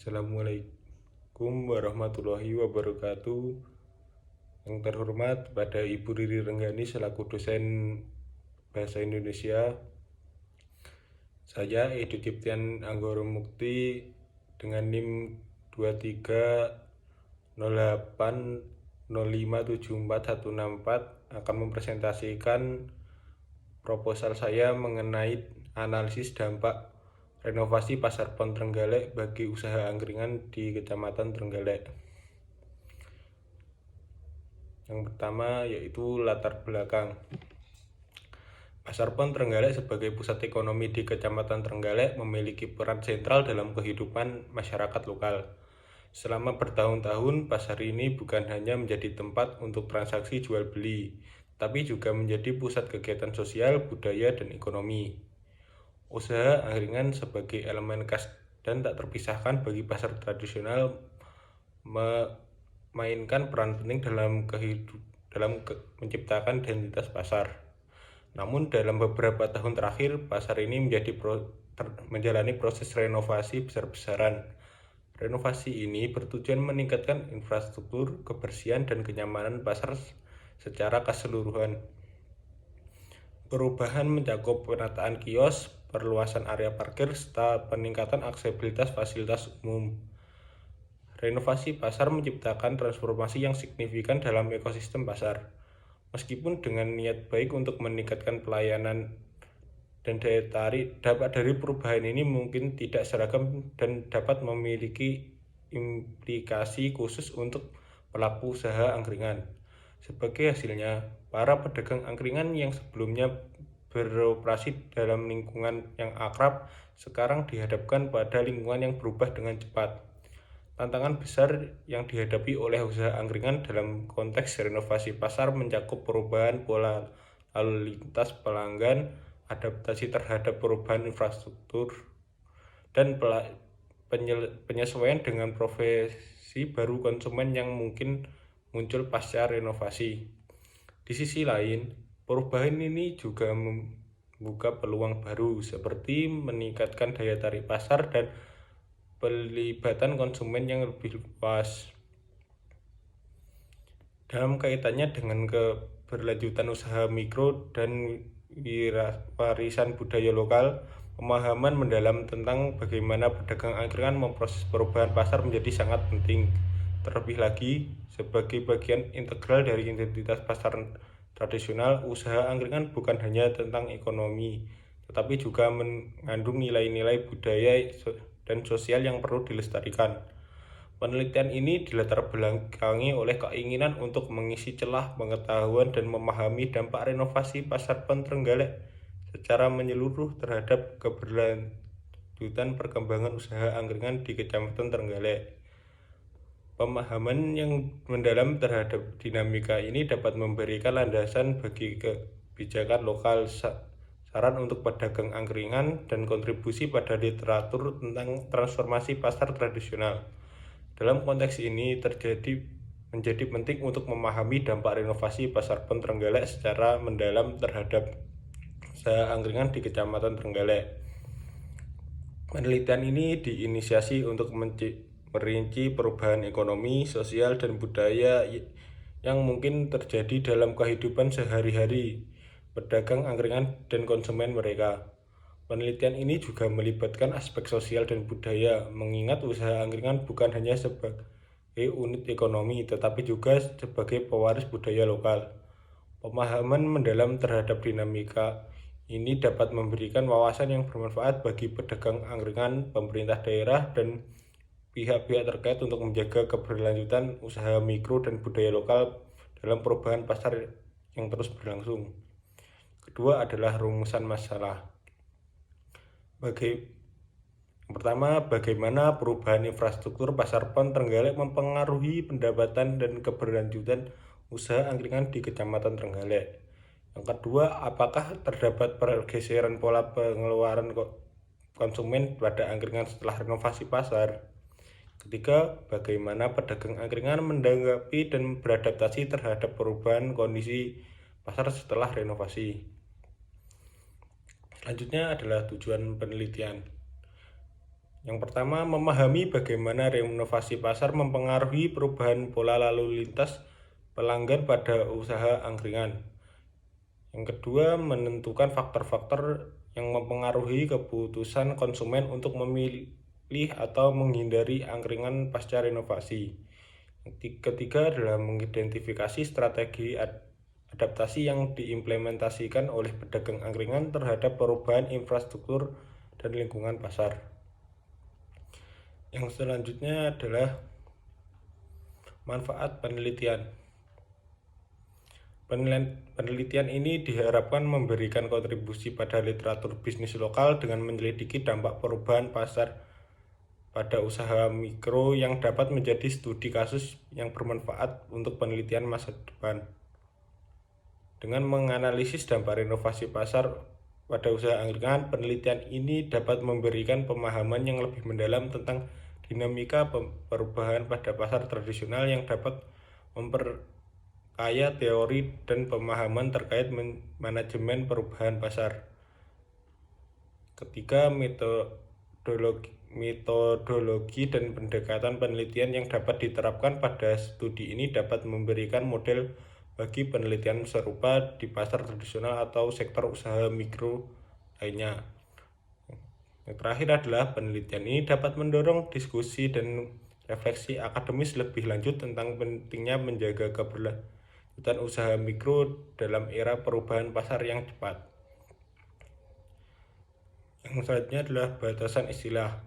Assalamualaikum warahmatullahi wabarakatuh. Yang terhormat pada Ibu Riri Renggani selaku dosen Bahasa Indonesia. Saya Edu Ciptian Anggoro Mukti dengan NIM 2308057414 akan mempresentasikan proposal saya mengenai analisis dampak renovasi Pasar Pon Trenggalek bagi usaha angkringan di Kecamatan Trenggalek. Yang pertama yaitu latar belakang. Pasar Pon Trenggalek sebagai pusat ekonomi di Kecamatan Trenggalek memiliki peran sentral dalam kehidupan masyarakat lokal. Selama bertahun-tahun, pasar ini bukan hanya menjadi tempat untuk transaksi jual beli, tapi juga menjadi pusat kegiatan sosial, budaya, dan ekonomi. Usaha angkringan sebagai elemen khas dan tak terpisahkan bagi pasar tradisional memainkan peran penting dalam menciptakan identitas pasar. Namun dalam beberapa tahun terakhir, pasar ini menjalani proses renovasi besar-besaran. Renovasi ini bertujuan meningkatkan infrastruktur, kebersihan, dan kenyamanan pasar secara keseluruhan. Perubahan mencakup penataan kios, perluasan area parkir, serta peningkatan aksesibilitas fasilitas umum. Renovasi pasar menciptakan transformasi yang signifikan dalam ekosistem pasar. Meskipun dengan niat baik untuk meningkatkan pelayanan dan daya tarik, dampak dari perubahan ini mungkin tidak seragam dan dapat memiliki implikasi khusus untuk pelaku usaha angkringan. Sebagai hasilnya, para pedagang angkringan yang sebelumnya beroperasi dalam lingkungan yang akrab sekarang dihadapkan pada lingkungan yang berubah dengan cepat. Tantangan besar yang dihadapi oleh usaha angkringan dalam konteks renovasi pasar mencakup perubahan pola lalu lintas pelanggan, adaptasi terhadap perubahan infrastruktur, dan penyesuaian dengan profesi baru konsumen yang mungkin muncul pasca renovasi. Di sisi lain, perubahan ini juga membuka peluang baru seperti meningkatkan daya tarik pasar dan pelibatan konsumen yang lebih luas. Dalam kaitannya dengan keberlanjutan usaha mikro dan warisan budaya lokal, pemahaman mendalam tentang bagaimana pedagang angkringan memproses perubahan pasar menjadi sangat penting. Terlebih lagi, sebagai bagian integral dari identitas pasar tradisional, usaha angkringan bukan hanya tentang ekonomi, tetapi juga mengandung nilai-nilai budaya dan sosial yang perlu dilestarikan. Penelitian ini dilatar belakangi oleh keinginan untuk mengisi celah pengetahuan dan memahami dampak renovasi Pasar Pon Trenggalek secara menyeluruh terhadap keberlanjutan perkembangan usaha angkringan di Kecamatan Trenggalek. Pemahaman yang mendalam terhadap dinamika ini dapat memberikan landasan bagi kebijakan lokal, saran untuk pedagang angkringan, dan kontribusi pada literatur tentang transformasi pasar tradisional. Dalam konteks ini menjadi penting untuk memahami dampak renovasi Pasar Pon Trenggalek secara mendalam terhadap usaha angkringan di Kecamatan Trenggalek. Penelitian ini diinisiasi untuk merinci perubahan ekonomi, sosial, dan budaya yang mungkin terjadi dalam kehidupan sehari-hari pedagang angkringan dan konsumen mereka. Penelitian ini juga melibatkan aspek sosial dan budaya, mengingat usaha angkringan bukan hanya sebagai unit ekonomi, tetapi juga sebagai pewaris budaya lokal. Pemahaman mendalam terhadap dinamika ini dapat memberikan wawasan yang bermanfaat bagi pedagang angkringan, pemerintah daerah, dan pihak-pihak terkait untuk menjaga keberlanjutan usaha mikro dan budaya lokal dalam perubahan pasar yang terus berlangsung. Kedua adalah rumusan masalah. Pertama, bagaimana perubahan infrastruktur Pasar Pon Trenggalek mempengaruhi pendapatan dan keberlanjutan usaha angkringan di Kecamatan Trenggalek. Yang kedua, apakah terdapat pergeseran pola pengeluaran konsumen pada angkringan setelah renovasi pasar? Ketiga, bagaimana pedagang angkringan menanggapi dan beradaptasi terhadap perubahan kondisi pasar setelah renovasi. Selanjutnya adalah tujuan penelitian. Yang pertama, memahami bagaimana renovasi pasar mempengaruhi perubahan pola lalu lintas pelanggan pada usaha angkringan. Yang kedua, menentukan faktor-faktor yang mempengaruhi keputusan konsumen untuk memilih atau menghindari angkringan pasca renovasi. Yang ketiga adalah mengidentifikasi strategi adaptasi yang diimplementasikan oleh pedagang angkringan terhadap perubahan infrastruktur dan lingkungan pasar. Yang selanjutnya adalah manfaat penelitian. Penelitian ini diharapkan memberikan kontribusi pada literatur bisnis lokal dengan menyelidiki dampak perubahan pasar pada usaha mikro yang dapat menjadi studi kasus yang bermanfaat untuk penelitian masa depan. Dengan menganalisis dampak renovasi pasar pada usaha angkringan, penelitian ini dapat memberikan pemahaman yang lebih mendalam tentang dinamika perubahan pada pasar tradisional yang dapat memperkaya teori dan pemahaman terkait manajemen perubahan pasar. Ketiga, metodologi dan pendekatan penelitian yang dapat diterapkan pada studi ini dapat memberikan model bagi penelitian serupa di pasar tradisional atau sektor usaha mikro lainnya. Yang terakhir adalah penelitian ini dapat mendorong diskusi dan refleksi akademis lebih lanjut tentang pentingnya menjaga keberlanjutan usaha mikro dalam era perubahan pasar yang cepat. Yang selanjutnya adalah batasan istilah.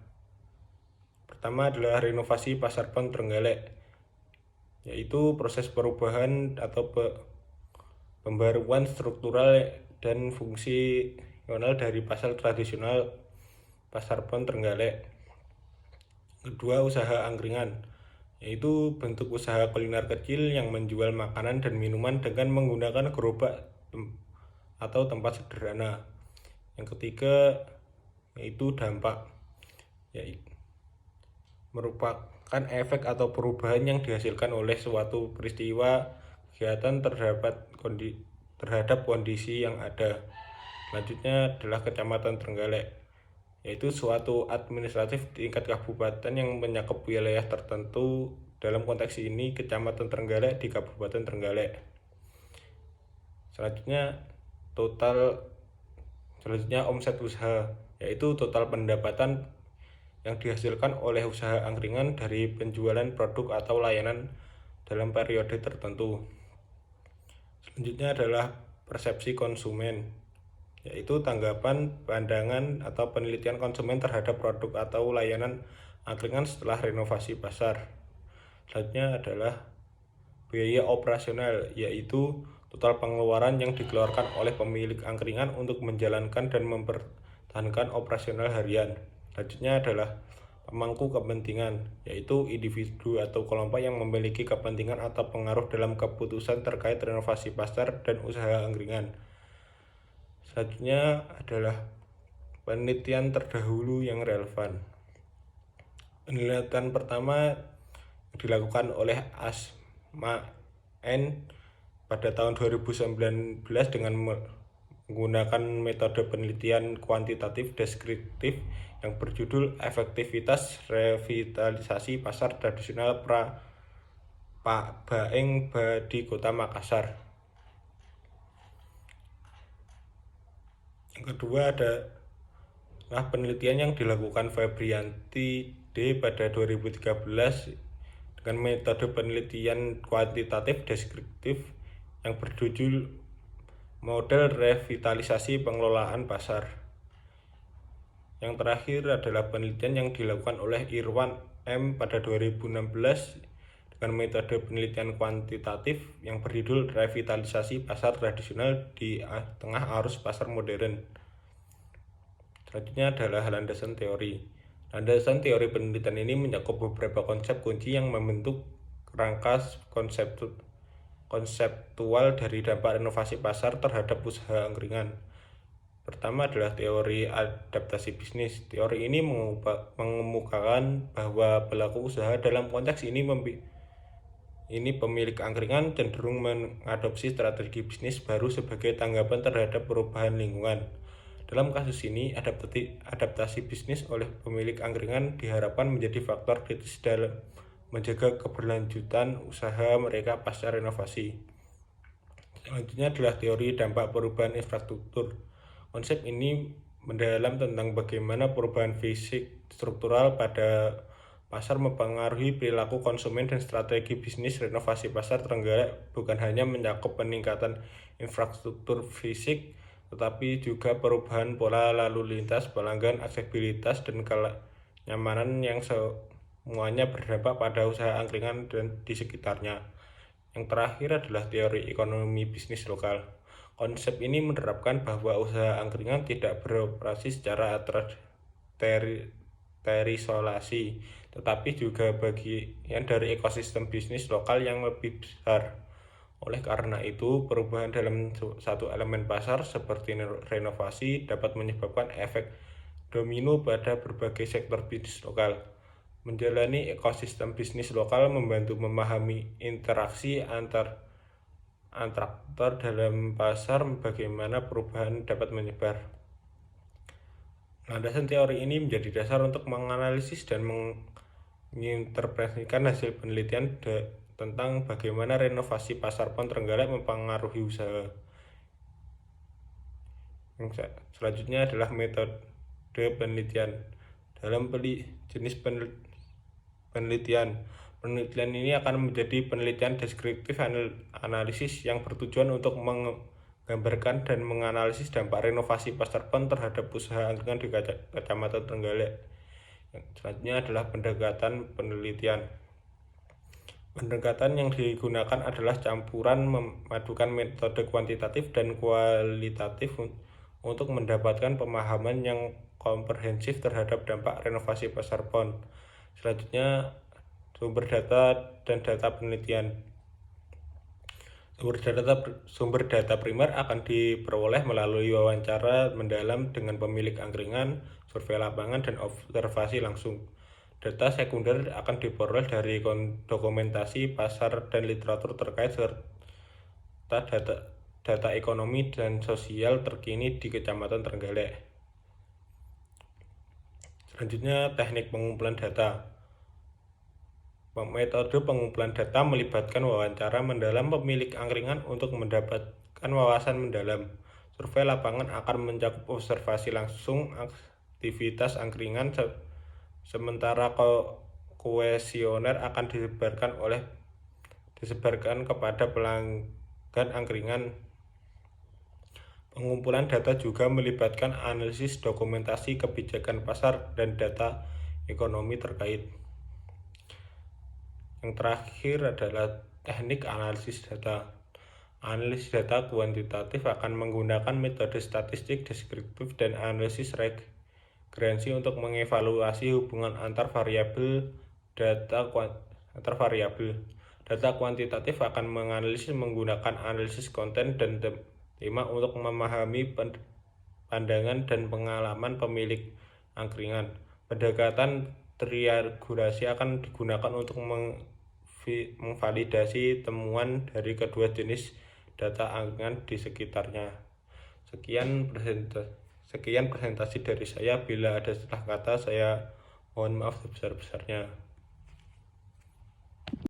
Pertama adalah renovasi pasar pon Trenggalek, yaitu proses perubahan atau pembaruan struktural dan fungsional dari pasar tradisional pasar pon Trenggalek. Kedua, usaha angkringan, yaitu bentuk usaha kuliner kecil yang menjual makanan dan minuman dengan menggunakan gerobak atau tempat sederhana. Yang ketiga yaitu dampak, yaitu merupakan efek atau perubahan yang dihasilkan oleh suatu peristiwa kegiatan terhadap kondisi yang ada. Selanjutnya adalah Kecamatan Trenggalek, yaitu suatu administratif tingkat kabupaten yang mencakup wilayah tertentu. Dalam konteks ini, Kecamatan Trenggalek di Kabupaten Trenggalek. Selanjutnya omset usaha, yaitu total pendapatan yang dihasilkan oleh usaha angkringan dari penjualan produk atau layanan dalam periode tertentu. Selanjutnya adalah persepsi konsumen, yaitu tanggapan, pandangan, atau penelitian konsumen terhadap produk atau layanan angkringan setelah renovasi pasar. Selanjutnya adalah biaya operasional, yaitu total pengeluaran yang dikeluarkan oleh pemilik angkringan untuk menjalankan dan mempertahankan operasional harian. Selanjutnya adalah pemangku kepentingan, yaitu individu atau kelompok yang memiliki kepentingan atau pengaruh dalam keputusan terkait renovasi pasar dan usaha angkringan. Selanjutnya adalah penelitian terdahulu yang relevan. Penelitian pertama dilakukan oleh Asma N pada tahun 2019 dengan menggunakan metode penelitian kuantitatif deskriptif yang berjudul Efektivitas Revitalisasi Pasar Tradisional Baeng di Kota Makassar. Yang kedua adalah penelitian yang dilakukan Febrianti D pada 2013 dengan metode penelitian kuantitatif deskriptif yang berjudul Model Revitalisasi Pengelolaan Pasar. Yang terakhir adalah penelitian yang dilakukan oleh Irwan M pada 2016 dengan metode penelitian kuantitatif yang berjudul Revitalisasi Pasar Tradisional di Tengah Arus Pasar Modern. Selanjutnya adalah landasan teori. Landasan teori penelitian ini mencakup beberapa konsep kunci yang membentuk kerangka konseptual dari dampak renovasi pasar terhadap usaha angkringan. Pertama adalah teori adaptasi bisnis. Teori ini mengemukakan bahwa pelaku usaha dalam konteks ini pemilik angkringan cenderung mengadopsi strategi bisnis baru sebagai tanggapan terhadap perubahan lingkungan. Dalam kasus ini, adaptasi bisnis oleh pemilik angkringan diharapkan menjadi faktor kritis dalam menjaga keberlanjutan usaha mereka pasca renovasi. Selanjutnya adalah teori dampak perubahan infrastruktur. Konsep ini mendalam tentang bagaimana perubahan fisik struktural pada pasar mempengaruhi perilaku konsumen dan strategi bisnis. Renovasi pasar Trenggalek bukan hanya mencakup peningkatan infrastruktur fisik, tetapi juga perubahan pola lalu lintas pelanggan, aksesibilitas, dan kenyamanan yang semuanya berdampak pada usaha angkringan dan di sekitarnya. Yang terakhir adalah teori ekonomi bisnis lokal. Konsep ini menerapkan bahwa usaha angkringan tidak beroperasi secara terisolasi, tetapi juga bagian dari ekosistem bisnis lokal yang lebih besar. Oleh karena itu, perubahan dalam satu elemen pasar seperti renovasi dapat menyebabkan efek domino pada berbagai sektor bisnis lokal. Menjalani ekosistem bisnis lokal membantu memahami interaksi antar aktor dalam pasar, bagaimana perubahan dapat menyebar. Landasan teori ini menjadi dasar untuk menganalisis dan menginterpretasikan hasil penelitian tentang bagaimana renovasi pasar Pon Trenggalek mempengaruhi usaha. Selanjutnya adalah metode penelitian. Dalam jenis penelitian ini akan menjadi penelitian deskriptif analisis yang bertujuan untuk menggambarkan dan menganalisis dampak renovasi pasar Pon terhadap usaha angkringan di Kecamatan Trenggalek. Selanjutnya adalah pendekatan penelitian. Pendekatan yang digunakan adalah campuran memadukan metode kuantitatif dan kualitatif untuk mendapatkan pemahaman yang komprehensif terhadap dampak renovasi pasar Pon. Selanjutnya, sumber data dan data penelitian. Sumber data primer akan diperoleh melalui wawancara mendalam dengan pemilik angkringan, survei lapangan, dan observasi langsung. Data sekunder akan diperoleh dari dokumentasi pasar dan literatur terkait serta data ekonomi dan sosial terkini di Kecamatan Trenggalek. Selanjutnya, teknik pengumpulan data. Metode pengumpulan data melibatkan wawancara mendalam pemilik angkringan untuk mendapatkan wawasan mendalam. Survei lapangan akan mencakup observasi langsung aktivitas angkringan, sementara kuesioner akan disebarkan kepada pelanggan angkringan. Pengumpulan data juga melibatkan analisis dokumentasi kebijakan pasar dan data ekonomi terkait. Yang terakhir adalah teknik analisis data. Analisis data kuantitatif akan menggunakan metode statistik deskriptif dan analisis regrensi untuk mengevaluasi hubungan antar variabel. Data kuantitatif akan menganalisis menggunakan analisis konten dan tema untuk memahami pandangan dan pengalaman pemilik angkringan. Pendekatan triangulasi akan digunakan untuk memvalidasi temuan dari kedua jenis data angkringan di sekitarnya. Sekian presentasi dari saya. Bila ada salah kata, saya mohon maaf sebesar-besarnya.